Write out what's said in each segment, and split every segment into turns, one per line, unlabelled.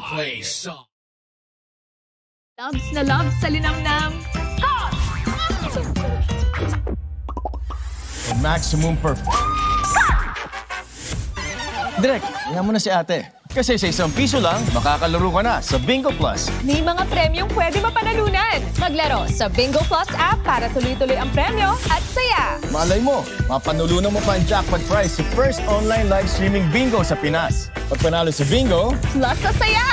Play song.
Loves na loves sa linamnam.
Maximum Direk, yan mo na si ate. Kasi sa ₱1 lang, makakalaro ka na sa Bingo Plus.
May mga premyong pwede mapanalunan. Maglaro sa Bingo Plus app para tuloy-tuloy ang premyo at saya.
Malay mo, mapanulunan mo pa ang jackpot prize sa first online live streaming bingo sa Pinas. Pag panalo sa bingo,
plus sa saya.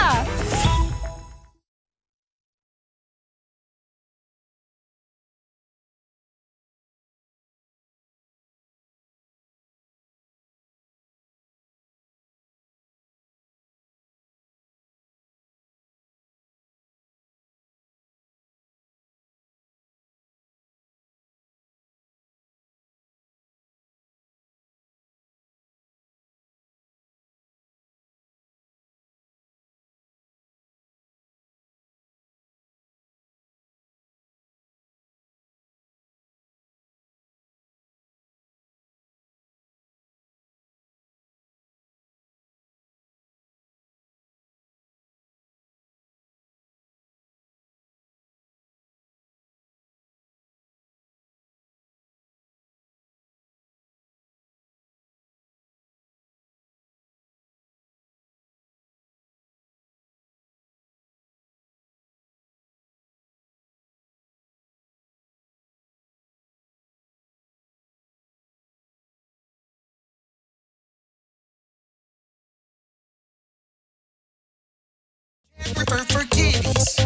For kiddies.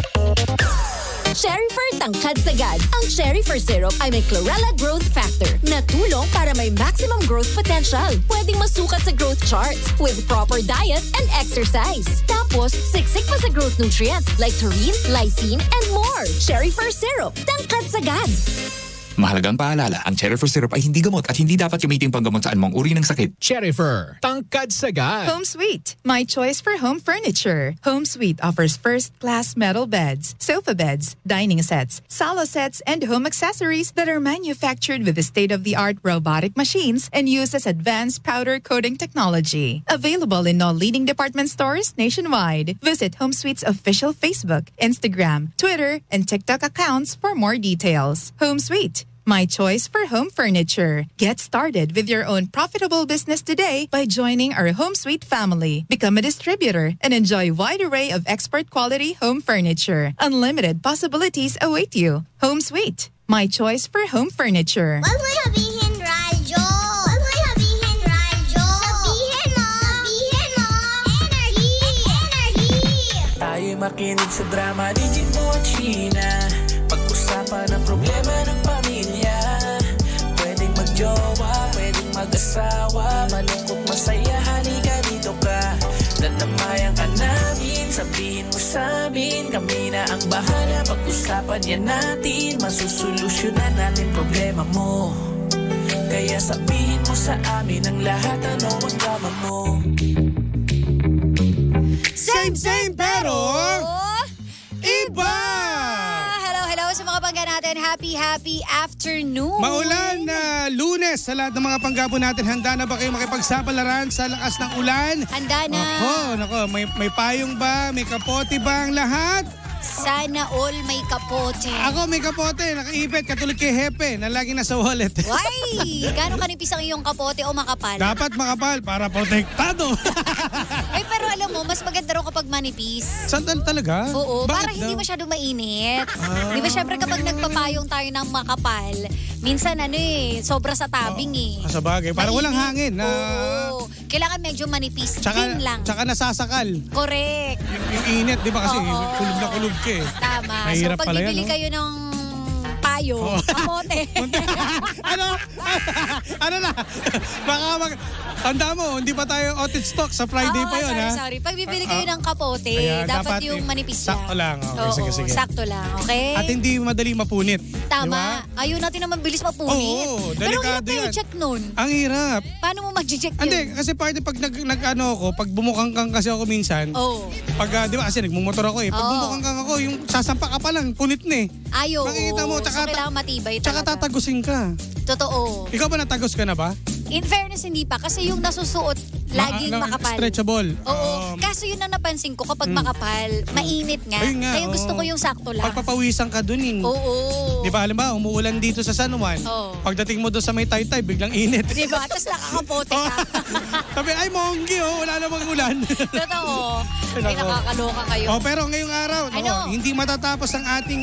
Cherryfer Tangkad Sagad. Ang Cherryfer syrup ay may chlorella growth factor na tulong para may maximum growth potential. Pwedeng masukat sa growth charts with proper diet and exercise. Tapos, siksik pa sa growth nutrients like taurine, lysine, and more. Cherryfer syrup. Tangkad Sagad.
Mahalagang paalala, ang Cherryfer syrup ay hindi gamot at hindi dapat gamitin panggamot sa anumang uri ng sakit.
Cherryfer, tangkad sagad.
Home Sweet, my choice for home furniture. Home Sweet offers first-class metal beds, sofa beds, dining sets, sala sets, and home accessories that are manufactured with the state-of-the-art robotic machines and uses advanced powder coating technology. Available in all leading department stores nationwide. Visit Home Sweet's official Facebook, Instagram, Twitter, and TikTok accounts for more details. Home Sweet, my choice for home furniture. Get started with your own profitable business today by joining our Home Sweet family. Become a distributor and enjoy a wide array of expert quality home furniture. Unlimited possibilities await you. Home Sweet, my choice for home furniture.
Wag mo sabihin radyo. Wag mo sabihin radyo. Sabihin mo. Sabihin mo. Energy. Energy.
Tayo'y makinig sa drama, digit mo at Sheena. Pag-usapan ang problema ng pamilya. Pwedeng magjowa, pwedeng mag-asawa. Malungkot, masaya, halika dito ka. Tatamayan ka namin, sabihin mo sa amin. Kami na ang bahala, pag-usapan yan natin. Masusolusyonan natin problema mo. Kaya sabihin mo sa amin ang lahat, ano ang drama mo.
Same pero iba!
Hello sa mga pangga natin. Happy afternoon.
Maulan na Lunes sa lahat ng mga panggapo natin. Handa na ba kayo makipagsapalaran sa lakas ng ulan?
Handa na.
Nako, may payong ba? May kapote ba ang lahat?
Sana all may kapote.
Ako may kapote, nakaipit, katulad kay Hepe na laging nasa wallet.
Why? Gano'ng kanipis ang iyong kapote o makapal?
Dapat makapal para protektado.
Pero alam mo, mas maganda raw kapag manipis.
Sandal talaga?
Oo,
bakit
para hindi masyado mainit. Di ba syempre kapag nagpapayong tayo ng makapal, minsan sobra sa tabing
Sa bagay, parang walang hangin.
Oo, kailangan medyo manipis. Thin lang.
Tsaka nasasakal.
Correct.
Yung init, di ba kasi kulog na kulog ka eh.
Tama.
Mahirap
so pag
pala
bibili
yan,
kayo ng payo, kamote.
Ano na? Baka tanda mo, hindi pa tayo out in stock sa Friday pa yun,
Sorry. Pag bibili kayo ng kapote,
kaya
dapat yung manipis lang.
Sakto lang. Okay, sige.
Sakto lang, okay?
At hindi madali mapunit.
Tama.
Diba?
Ayaw natin na mabilis mapunit.
Oo,
pero
delikado
hirap
yan.
i-check nun.
Ang hirap.
Paano mo mag-check yun?
Hindi, kasi party pag pag bumukangkang kasi ako minsan, pag, di ba kasi nagmumotor ako pag bumukangkang ako, yung sasampa ka pa lang, punit na
Ayaw.
Makikita mo,
so kailangan matibay
tsaka
talaga.
tatagusin ka.
Totoo.
Ikaw ba natagos ka na ba?
In fairness, hindi pa. Kasi yung nasusuot laging makapal.
Stretchable.
Oo. Kaso yun ang napansin ko kapag makapal, mainit nga.
Ayun nga,
Kaya gusto ko yung sakto lang.
Pagpapawisan ka dun eh.
Oo.
Di ba, alam ba, umuulan dito sa San Juan.
Oo.
Pagdating mo doon sa may Taytay, biglang init.
Di ba? Tapos nakakapote ka.
Sabi, ay monggi wala namang ulan.
Totoo. Ay, nakakaloka kayo.
Pero ngayong araw, hindi matatapos ang ating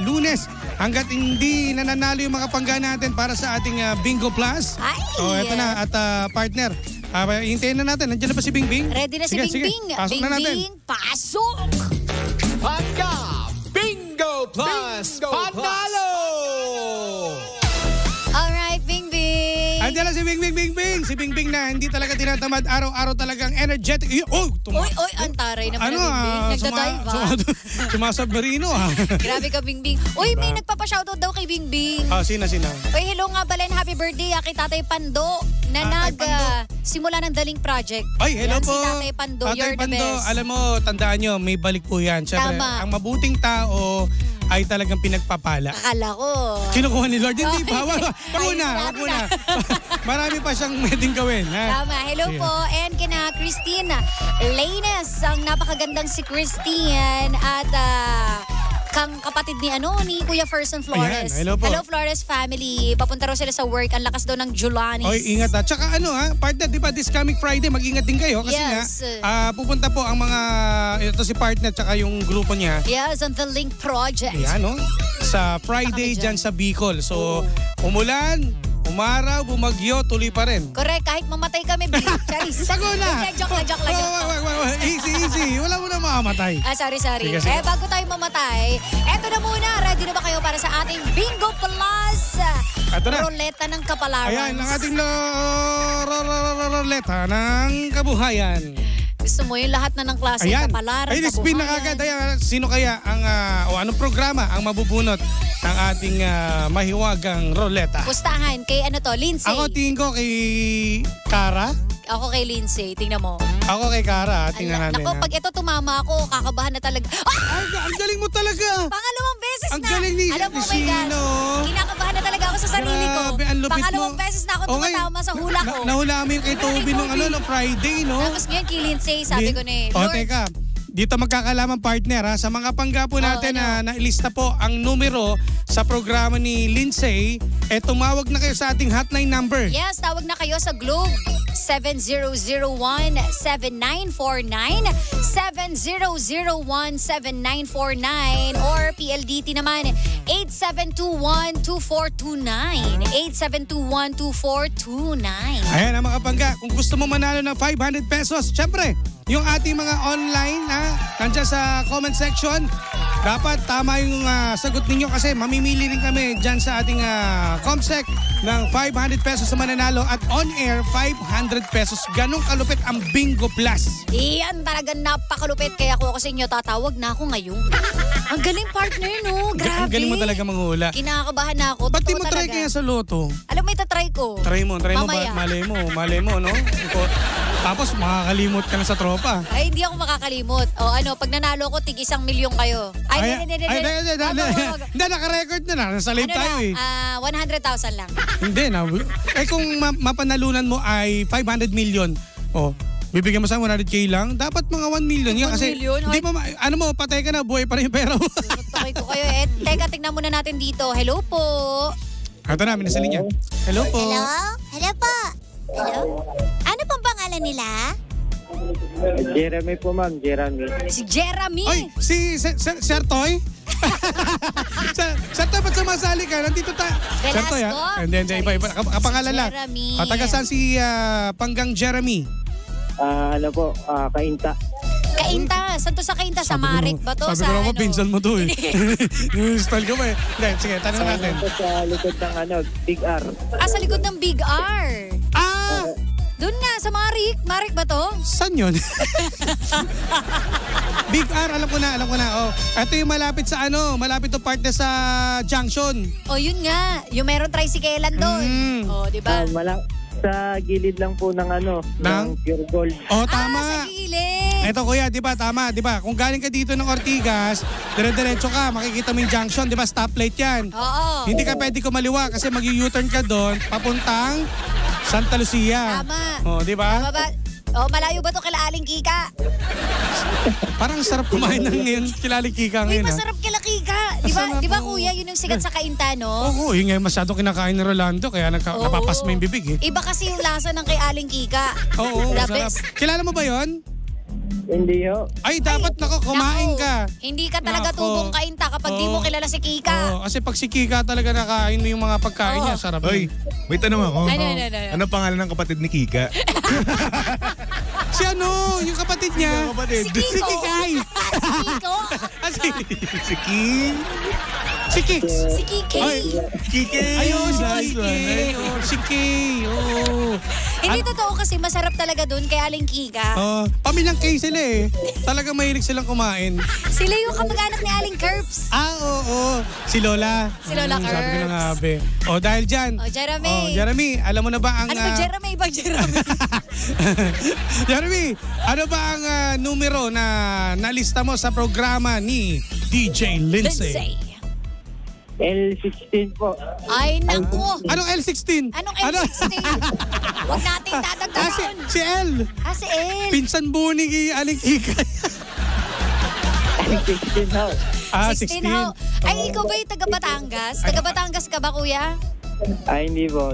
Lunes hanggat hindi nananalo yung mga pangga natin para sa ating Bingo Plus.
Ay!
Eto na, at partner, hintayin na natin. Nandiyan na ba si Bingbing?
Ready na si Bingbing.
Pasok na natin.
Bingbing, pasok!
Pagka Bingo Plus Panalo!
Alright, Bingbing.
Andiyan na si Bingbing. Si Bingbing na hindi talaga tinatamad. Araw-araw talagang energetic.
Oy, antaray naman na Bingbing. Nagdadive
Sumasubmarino
Grabe ka, Bingbing. Uy, may nagpapa-shoutout daw kay Bingbing.
Sino?
Uy, hello nga pala and happy birthday kay Tatay Pando na simula ng Daling Project.
Ay, hello
yan,
po.
Si Tatay Pando, you're the best.
Alam mo, tandaan nyo, may balik po yan. Siyempre,
Tama.
ang mabuting tao ay talagang pinagpapala.
Akala ko.
Kinukuha ni Lord. Hindi pa. Wag muna. Marami pa siyang pwedeng gawin.
Tama. Hello po. And kina Christine Laines. Ang napakagandang si Christine. At kang kapatid ni Kuya Ferson Flores.
Ayan, hello po.
Hello Flores family. Papunta raw sila sa work. Ang lakas daw ng Julanis.
Oy, ingat ha. Tsaka partner, di ba, this coming Friday, mag-ingat din kayo. Kasi
yes.
Pupunta po ang mga, ito si partner, tsaka yung grupo niya.
Yes, on the Link Project.
Ayan, sa Friday dyan sa Bicol. So, umulan, umaraw, bumagyo, tuloy pa rin.
Correct, kahit mamatay kami, Charis.
Bago na!
Joke lang.
Easy. Wala mo na mamamatay.
Sorry.
Sige.
Bago tayo mamatay, eto na muna. Ready na ba kayo para sa ating Bingo Plus?
Eto na.
Roleta ng kapalaran.
Ayan, ang ating roleta ng kabuhayan.
Gusto mo yung lahat na ng klase ng kapalaran,
kabuhayan. Spin na kagad. Ayan, sino kaya ang, anong programa ang mabubunot ng ating mahiwagang roleta?
Pustahan, kay Lindsay.
Ako tingin ko kay Cara.
Ako kay Lindsay, tingnan mo.
Ako kay Cara, tingnan natin.
Naku, pag ito tumama ako, kakabahan na talaga.
Ang galing mo talaga.
Pangalawang beses
ang
na.
Galing ni
Alam mo, my God. Kinakabahan na talaga ako sa sarili ko.
Grabe, ang lupit
Pangalawang beses na ako tumatama sa hula ko.
Nahula kami kay Toby nung Friday, no?
Tapos ngayon kay Lindsay, sabi ko na Lord.
Teka. Dito magkakalaman partner sa mga pangga po natin na nailista po ang numero sa programa ni Lindsay, tumawag na kayo sa ating hotline number.
Yes, tawag na kayo sa Globe 7001-7949, 7001-7949, or PLDT naman 8721-2429, 8721-2429.
Ayan ang mga pangga, kung gusto mo manalo ng 500 pesos, syempre, yung ating mga online nandiyan sa comment section, dapat tama yung sagot ninyo kasi mamimili rin kami dyan sa ating comsec ng 500 pesos sa mananalo at on-air 500 pesos. Ganong kalupit ang Bingo Plus.
Iyan talagang napakalupit kaya ako sa inyo tatawag na ako ngayon. Ang galing partner, no? Grabe.
Ang galing mo talaga manghula.
Kinakabahan na ako.
Ba't di mo try kaya sa loto?
Alam mo, itatry ko.
Try mo.
Mamaya.
Malay mo, no? Tapos makakalimot ka na sa tropa.
Ay, hindi ako makakalimot. Pag nanalo ko, tig 1 milyon kayo. Hindi,
naka-record na. Nasa live tayo
100,000 lang.
Hindi na. Kung mapanalunan mo ay 500 million, bibigyan mo sa 100K lang, dapat mga 1 million. Yan kasi, hindi mo, patay ka na, buhay pa rin yung pera mo.
Tutukoy ko kayo. Teka, tignan muna natin dito. Hello po.
Ito na, nasa linya. Hello po.
Hello po. Hello? Ano pong pangalan nila?
Jeremy po, ma'am. Jeremy.
Si Jeremy.
Ay, si Sir Toy? Sir Toy, ba't sumasali ka? Nandito tayo. Sir Toy, Hindi, iba. Kapangalan lang.
Jeremy.
Taga-saan si Panggang Jeremy?
Kainta.
Kainta. Saan to sa Kainta? Sa Marik ba to?
Sabi ko naman, pinsan mo to Yung style ko ba Hindi, sige, tanong natin.
Sa likod ng Big R.
Sa likod ng Big R. Doon nga, sa Marik. Marik ba to?
Saan yun? Big R, alam ko na. Ito yung malapit sa malapit to part na sa junction.
Yun nga. Yung meron tricyclean doon. Di ba?
Sa gilid lang po ng Pure Gold.
Tama.
Sa gilid.
Ito kuya, di ba? Tama, di ba? Kung galing ka dito ng Ortigas, dire-diretso ka, makikita mo yung junction, di ba? Stoplight yan.
Oo.
Hindi ka pwede kumaliwa kasi mag-u-turn ka doon, papuntang Santa Lucia.
Tama.
Di ba?
Tama ba? Oh, malayo ba to kila Aling Kika?
Parang sarap kumain ng ngayon. Kilala Kika
Uy,
ngayon.
masarap kila Kika. Di ba kuya, yun yung sikat sa Kainta, no?
Oo, yun nga masyado kinakain ni Rolando kaya napapasma yung bibig eh.
Iba kasi yung lasa ng kay Aling Kika.
Oo,
The
sarap.
best.
Kilala mo ba yon?
Hindi ho.
Ay, dapat kumain ka.
Hindi ka talaga
Nako.
tubong Kainta kapag di mo kilala si Kika.
Oo, kasi pag si Kika talaga nakain mo yung mga pagkain niya, sarap.
Oy, may tanong ako.
Ano?
Ano pangalan ng kapatid ni Kika?
Si ano, yung kapatid niya.
Kapatid.
Si Kiko.
Si Kikay.
Si Kiko.
Si King?
Si Kix.
Si Kiki.
Ay,
Kike.
ayun, si
Nice one.
Kiki. Oh, si Kiki. Oh.
Hindi totoo kasi masarap talaga dun kay Aling Kika.
Pamilyang K sila eh. Talaga mahilig silang kumain.
Sila yung kamag-anak ni Aling Curbs.
Oo. Si Lola.
Si Lola
Sabi ko na
Curbs.
nga, be. Dahil dyan.
Jeremy.
Jeremy, alam mo na ba ang...
Ano ba Jeremy? Ibang Jeremy.
Jeremy, ano ba ang numero na nalista mo sa programa ni DJ Lindsay?
L16 po.
Ay, naku.
Anong L16?
Anong L16? Huwag natin dadagdagan.
Si L.
Si L.
Pinsan buo ni Aling Kika.
16 ho.
16 ho. Ay, ikaw ba yung taga Batangas? Taga Batangas ka ba, kuya?
Ay, hindi po.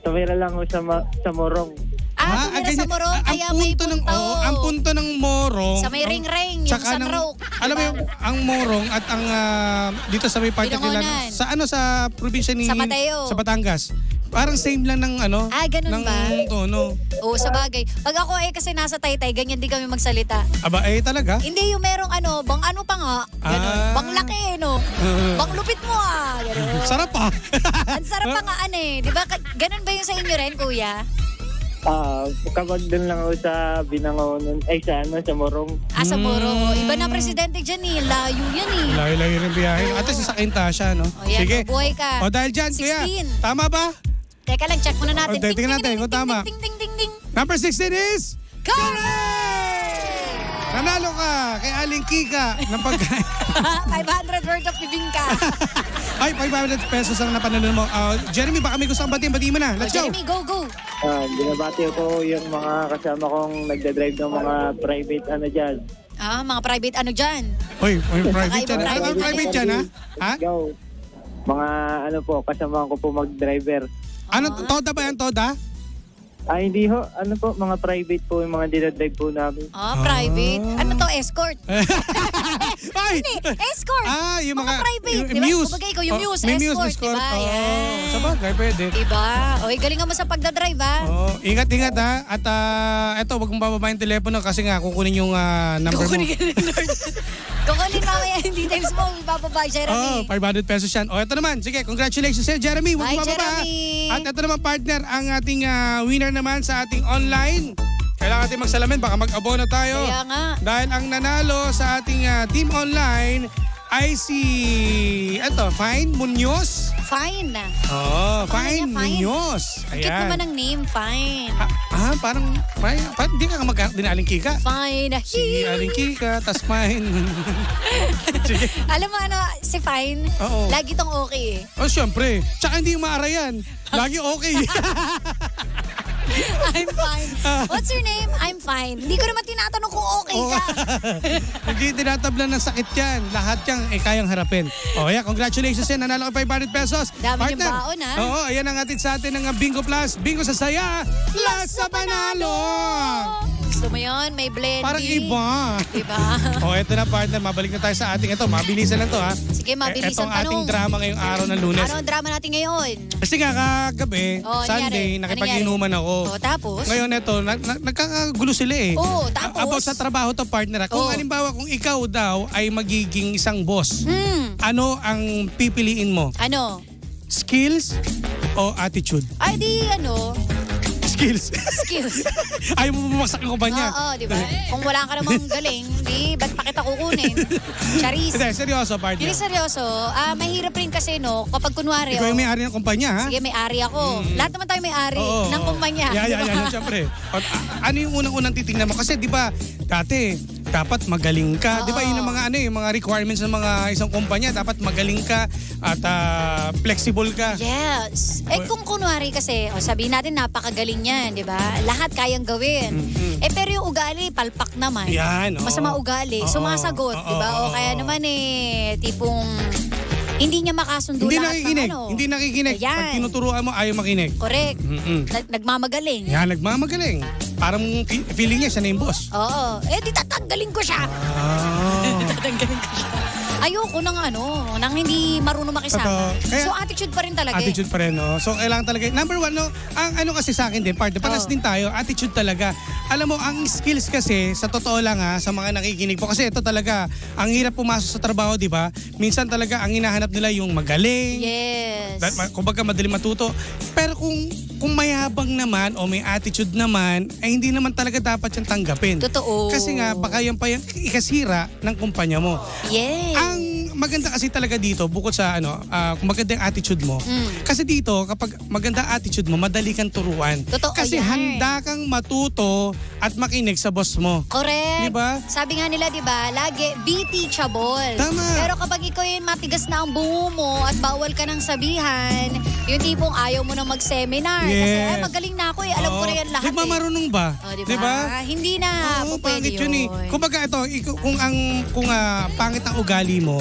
Tumira lang ho sa Morong.
Tumira sa Morong, kaya may punto.
Ang punto ng Morong.
Sa may ring-ring, yung
tsaka
Sunrock.
Alam mo yung, ang Morong at ang dito sa may parte
Binangonan.
sa probinsya ni...
Sa Mateo.
Sa Batangas. Parang same lang ng
ganun ba?
tono.
Oo, sa bagay. Pag ako kasi nasa Taytay, ganyan din kami magsalita.
Aba, talaga?
Hindi yung merong bang ano pa nga. Ganun. Bang laki, no? Bang lupit mo Ganun.
Sarap pa.
Ang sarap pa nga Di ba? Ganun ba yung sa inyo rin, kuya?
Kapag doon lang ako sa Binangonan, sa Morong.
Sa Morong. Iba na presidente dyan Layo yan
Layo-layo rin biyahe. At sa Kainta siya, no?
Yan,
Sige.
buhay ka.
Dahil dyan,
16.
kuya. Tama ba?
Teka lang, check muna natin.
Tingnan natin kung tama.
Ding, ding, ding, ding.
Number 16 is...
Correct!
Nanalo ka kay Aling Kika ng pagkain.
500 worth of bibingka.
Ay, 500 pesos ang napanalo mo. Jeremy, baka may gusto kang batiin mo na. Let's go.
Jeremy, go.
Binabati ko yung mga kasama kong nagdadrive ng mga private dyan.
Mga private dyan.
Uy, private dyan.
Private
Ano private dyan, ha?
Go. Mga kasama ko po mag-driver.
Toda ba yan, Toda?
Hindi ho. Mga private po yung mga dinadrive po namin.
Private. Ano to, escort?
Ay!
Hindi, escort.
Yung mga
private,
diba?
Muse. Kumbaga ikaw yung Muse,
may
escort,
escort.
diba? Yan.
Sabagay, pwede.
Diba? Galingan mo sa pagdadrive,
Ingat ha. At eto, wag mong bababa yung telepono kasi nga kukunin yung number mo.
Kukunin mamaya yung details mo, ibababa, Jeremy.
500 pesos yan. Eto naman, sige, congratulations sa'yo, Jeremy. Huwag
Bye,
mong bababa.
Jeremy.
At eto naman, partner, ang ating winner naman sa ating online. Kailangan natin magsalamin, baka mag-abono tayo.
Kaya nga.
Dahil ang nanalo sa ating team online ay si, Fine Munoz.
Fine.
Fine Munoz.
Cute naman ang name, Fine.
Parang di ka mag-act din Aling Kika.
Fine.
Si Aling Kika, tas Fine. Sige.
Alam mo si Fine, lagi tong okay
syempre. Tsaka hindi yung maara yan. Lagi okay.
I'm fine. What's your name? I'm fine. Hindi ko naman tinatanong kung okay ka.
Hindi tinatablan ng sakit yan. Lahat yan kayang harapin. Congratulations yan. Nanalo ka 500 pesos.
Dami yung baon,
ayan ang atin sa atin ng Bingo Plus. Bingo sa saya. Plus sa panalo.
Gusto mo yun? May blending.
Parang iba.
Diba?
Eto na partner. Mabalik na tayo sa ating ito. Mabilisan lang to
Sige, mabilisan
tanong. Ito ang ating drama ngayong araw ng Lunes.
Ano ang drama natin ngayon?
Kasi nga kagabi, Sunday, nakipag-inuman ako.
Tapos?
Ngayon ito, nagkakagulo sila
tapos?
About sa trabaho to partner. Kung halimbawa, kung ikaw daw ay magiging isang boss, ano ang pipiliin mo?
Ano?
Skills o attitude?
Ay di
Skills. Ayaw mo bumaksak yung kumpanya.
Oo, di ba? Kung wala ka namang galing, ba't pa kita kukunin? Charis.
Hindi, seryoso, partner.
Hindi seryoso. Mahirap rin kasi, kapag kunwari.
Ikaw yung may-ari ng kumpanya, ha?
Sige, may-ari ako. Lahat naman tayo may-ari ng kumpanya.
Yeah, syempre. Ano yung unang-unang titingnan mo? Kasi, di ba, dati, dapat magaling ka. Di ba, yun ang mga, yung mga requirements ng mga isang kumpanya. Dapat magaling ka at flexible ka.
Yes. Kung kunwari kasi, sabihin natin napakagaling yan, di ba? Lahat kayang gawin. Pero yung ugali, palpak naman.
Yan, oo.
Masama ugali,
Oo,
sumasagot,
oo,
di ba?
oo,
O kaya
oo.
naman tipong hindi niya makasundo
Hindi
lahat
nakikinig.
ng ano.
Hindi nakikinig.
Ayan.
Pag tinuturuan mo, ayaw makinig.
Correct.
Mm-mm.
Nagmamagaling.
Yan, nagmamagaling. Parang feeling niya, siya na yung boss.
Oo. Di tatanggalin ko siya. Tatanggalin ko siya. Ayoko nang hindi marunong makisama.
Totoo. Kaya-
So attitude pa rin talaga.
Attitude pa rin, no? So, kailangan talaga. Number one, no? Ang ano kasi sa akin din, partner, patas din tayo, attitude talaga. Alam mo, ang skills kasi, sa totoo lang sa mga nakikinig po, kasi ito talaga, ang hirap pumasok sa trabaho, di ba? Minsan talaga, ang hinahanap nila yung magaling.
Yes.
Kumbaga, madali matuto. Pero kung mayabang naman o may attitude naman, ay hindi naman talaga dapat yung tanggapin.
Totoo.
Kasi nga, baka yan pa yung ikasira ng kumpanya mo.
Yes.
Ang maganda kasi talaga dito, bukod sa kung maganda yung attitude mo, kasi dito, kapag maganda ang attitude mo, madali kang turuan.
Totoo
Kasi
yan.
handa kang matuto at makinig sa boss mo.
Correct.
Diba?
Sabi nga nila, diba, lagi, be teachable.
Tama.
Pero kapag ikaw yung matigas na ang bungo mo at bawal ka ng sabihan, yung tipong ayaw mo na mag-seminar. Kasi,
Yes.
magaling na ako alam ko rin yan lahat.
Di ba marunong ba?
Diba?
Diba?
Hindi na
Oo,
pwede
pangit yun eh. Kumbaga ito, kung pangit ang ugali mo,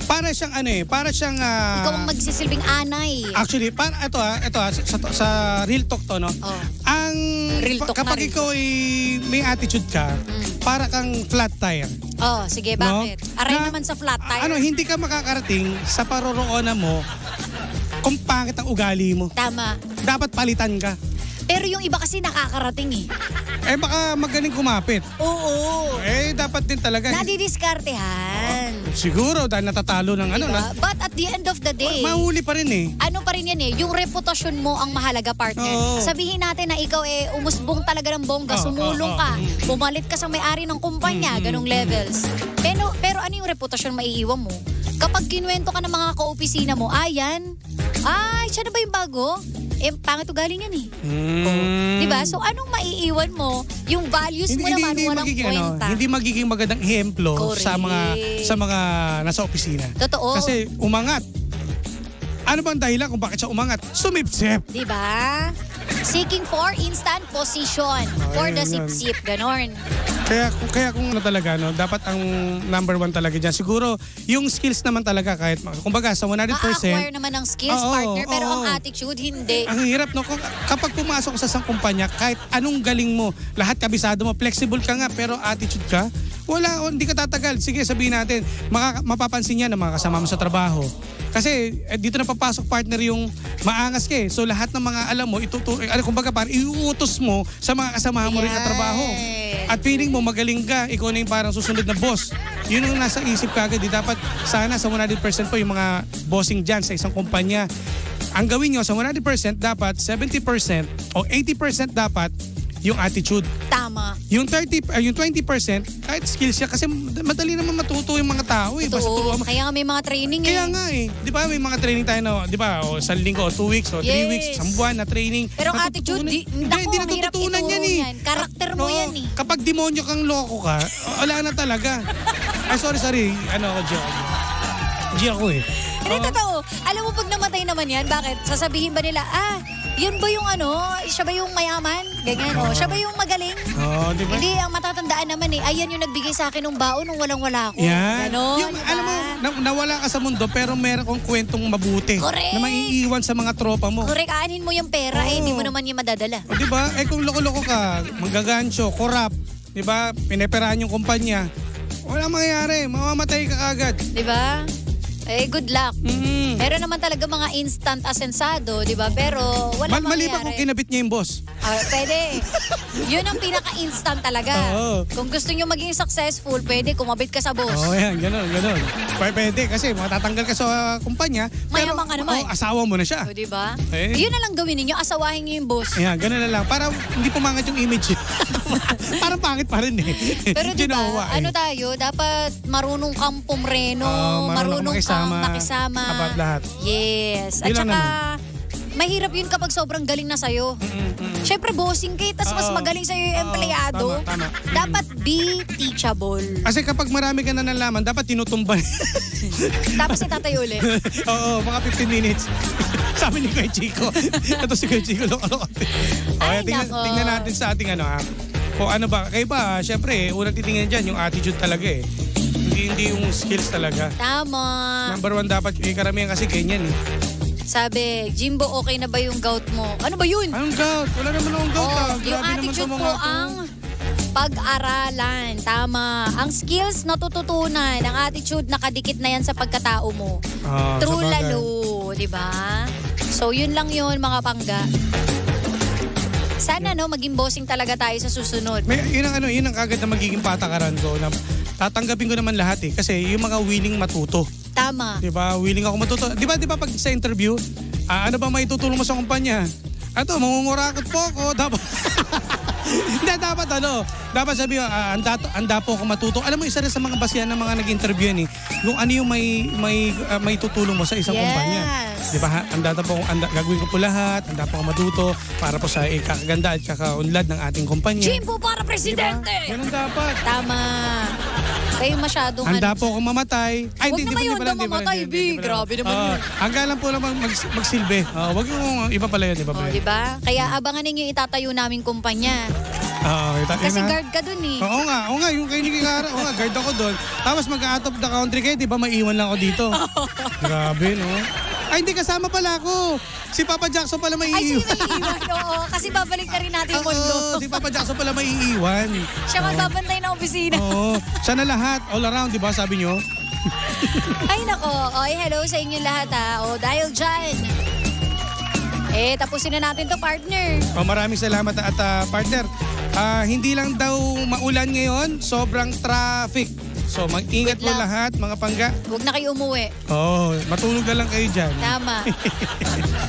para siyang para siyang
Ikaw ang magsisilbing anay.
Actually, sa real talk to, no? Ang
Real talk
kapag
na rin.
ikaw ay may attitude ka, para kang flat tire.
Sige, bakit? Aray naman sa flat tire.
Hindi ka makakarating sa paroroonan mo kung pangit ang ugali mo.
Tama.
Dapat palitan ka.
Pero yung iba kasi nakakarating
Baka magaling kumapit.
Oo.
Dapat din talaga.
Nadidiskartehan.
Siguro dahil natatalo ng
Diba? But at the end of the day,
mahuli pa rin
ano pa rin yan yung reputasyon mo ang mahalaga, partner.
Oo.
Sabihin natin na ikaw umusbong talaga ng bongga, sumulong ka, pumalit ka sa may-ari ng kumpanya, ganong levels. Pero ano yung reputasyon maiiwan mo? Kapag kinuwento ka ng mga kaopisina mo, siya na ba yung bago? Pangit ugali niyan Diba? So anong maiiwan mo? Yung values mo naman walang kwenta.
Hindi magiging magandang ehemplo
Correct.
sa mga nasa opisina.
Totoo.
Kasi umangat. Ano bang dahilan kung bakit siya umangat? Sumipsip.
Diba? Seeking for instant position. For the
yun.
sip-sip. Ganon.
Kaya kung talaga, dapat ang number one talaga dyan. Siguro, yung skills naman talaga kahit, kumbaga sa 100%.
Ma-acquire naman ng skills, partner, pero ang attitude, hindi.
Ang hirap, no? Kapag pumasok ka sa isang kumpanya, kahit anong galing mo, lahat kabisado mo, flexible ka nga, pero attitude ka, hindi ka tatagal. Sige, sabihin natin, mapapansin yan ng mga kasama mo sa trabaho. Kasi dito na papasok, partner, yung maangas ka So lahat ng mga alam mo, kumbaga parang iuutos mo sa mga kasama mo rin na trabaho. At feeling mo magaling ka, ikaw na yung parang susunod na boss. Yun ang nasa isip ka agad. Dapat sana sa 100% po yung mga bossing dyan sa isang kumpanya. Ang gawin nyo sa 100% dapat 70% o 80% dapat yung attitude.
Tama.
Yung 20% kahit skills siya kasi madali naman matuto yung mga tao Basta turuan mo.
Kaya nga may mga training
Kaya nga Di ba may mga training tayo na, di ba, sa linggo, 2 weeks, 3 weeks, isang buwan na training.
Pero attitude, hindi
natututunan yan
Karakter mo yan
Kapag demonyo kang loko ka, wala na talaga. Ay, sorry. G ako
Hindi, totoo. Alam mo, pag namatay naman yan, bakit? Sasabihin ba nila, yun ba yung siya ba yung mayaman? Ganyan, siya ba yung magaling?
Di ba?
Hindi, ang matatandaan naman ayan yung nagbigay sa akin ng baon nung walang-wala ako.
Yan.
Ganon,
Yung, alam mo, nawala ka sa mundo pero meron kong kwentong mabuti.
Correct.
Na maiiwan sa mga tropa mo.
Correct, aanin mo yung pera, hindi mo naman yung madadala.
Di ba? Kung loko-loko ka, manggagansyo, corrupt, di ba? Pineperaan yung kumpanya. Wala mangyayari, mamamatay ka agad.
Di ba? Good luck. Meron naman talaga mga instant asensado, di ba? Pero wala mangyayari.
Mali ba kung kinabit niya yung boss?
Pwede. Yun ang pinaka-instant talaga. Kung gusto nyo maging successful, pwede kumabit ka sa boss.
Yan, ganun. Pwede kasi matatanggal ka sa kumpanya.
Mayaman ka naman.
Asawa mo na siya.
Di ba? Yun na lang gawin ninyo, asawahin nyo yung boss.
Yan, ganun na lang. Para hindi pumangat yung image. Parang pangit pa rin
Pero di ba, tayo, dapat marunong kang pumreno, marunong kang makisama.
About lahat.
Yes. At saka, mahirap yun kapag sobrang galing na sa'yo. Siyempre, bossing kayo, tas mas magaling sa'yo yung empleyado.
Tama.
Dapat be teachable.
Kasi kapag marami ka na nalaman, dapat tinutumban.
Tapos itatayo ulit.
Oo, mga 15 minutes. Sabi ni Kuya Chico. Ito si Kuya Chico.
Ay,
tingnan natin sa ating kung ano ba. Kayo ba, syempre, unang titingnan dyan, yung attitude talaga eh. Hindi yung skills talaga.
Tama.
Number 1 dapat, yung karamihan kasi ganyan eh.
Sabi, Jimbo, okay na ba yung gout mo? Ano ba yun?
Anong gout? Wala naman akong gout.
Yung attitude po ang pag-aralan. Tama. Ang skills natututunan. Ang attitude nakadikit na yan sa pagkatao mo. True lalo. Diba? So, yun lang yun, mga pangga. Sana maging bossing talaga tayo sa susunod.
Yun ang kagad na magiging patakaran ko. Na tatanggapin ko naman lahat eh. Kasi yung mga willing matuto.
Tama.
Diba? Willing ako matuto. Diba pag sa interview, ano ba may tutulong mo sa kumpanya? Ato, mangungurakot po ako. Hindi, dapat sabi, anda po ako matuto. Alam mo, isa rin sa mga basihan ng mga nag-interview yan eh. Yung ano yung may tutulong mo sa isang kumpanya. Diba? Gagawin ko po lahat. Anda po ako matuto para po sa kakaganda at kakaunlad ng ating kumpanya.
Jimbo para presidente!
Diba? Ganun dapat.
Tama. Kayo masyadong
handa po akong mamatay. Ay,
huwag naman yun mamatay, B. Grabe naman yun.
Hanggang lang po naman magsilbi. Huwag yung iba pala yun.
Diba? Kaya abangan ninyo itatayo naming kumpanya. Kasi guard ka dun eh.
Oo nga, yung kayo ni Kikara. Oo nga, guard ako dun. Tapos mag-out of the country kayo, diba maiwan lang ako dito. Grabe, no? Ay, hindi kasama pala ako. Si Papa Jackson pala maiiwan.
Ay, siya maiiwan, oo. Kasi babalik na rin natin yung mundo.
Si Papa Jackson pala maiiwan.
Siya magbabantay ng opisina.
Oo. Siya na lahat. All around, diba sabi nyo?
Ay, nako. Oy, hello sa inyo lahat ha. Dahil dyan. Tapusin na natin to, partner.
Maraming salamat at partner. Hindi lang daw maulan ngayon, sobrang traffic. So mag-ingat po lahat, mga pangga.
Huwag na kayo umuwi.
Matulog na lang kayo dyan.
Tama.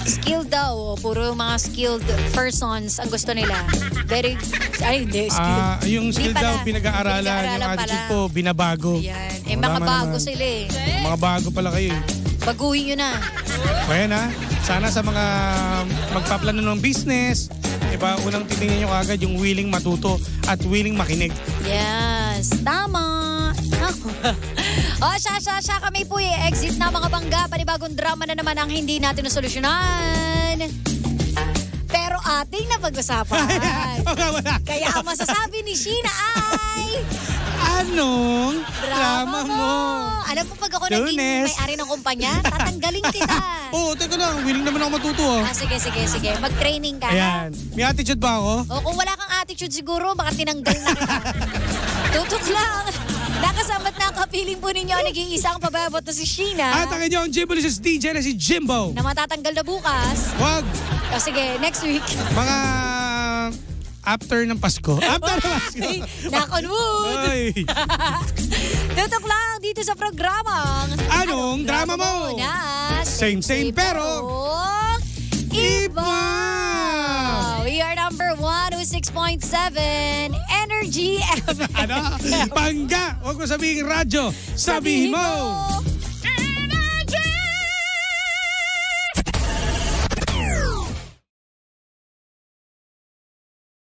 Skilled daw. Puro mga skilled persons ang gusto nila. Hindi, skilled.
Yung skilled daw, pinag-aaralan. Yung attitude po, binabago.
Yan. Mga bago sila eh.
Mga bago pala kayo eh.
Baguhin nyo na.
Kaya na, sana sa mga magpaplano ng business, diba, unang titingnan nyo agad yung willing matuto at willing makinig.
Yes, tama. Siya kami po exit na mga bangga. Panibagong drama na naman ang hindi natin nasolusyonan. Pero ating napag-usapan. Kaya ang masasabi ni Sheena ay...
Anong drama mo?
Alam mo, pag ako naging may-ari ng kumpanya, tatanggalin kita.
Teka lang. Willing naman ako matuto.
Sige. Mag-training ka.
Ayan. May attitude ba ako?
Kung wala kang attitude siguro, baka tinanggal na kita. Tutok lang. Nakasamat na kapiling po ninyo ang nag-iisang pababot na si Sheena.
At ang inyong Jimbolicious DJ na si Jimbo.
Na matatanggal na bukas.
Wag.
Sige, next week.
Mga after ng Pasko.
Knock on wood. Tutok lang dito sa programang
Anong drama mo? Same pero iba.
We are number 106.7 Energy FM.
Pangga. Huwag mo sabihin radyo. Sabihin mo.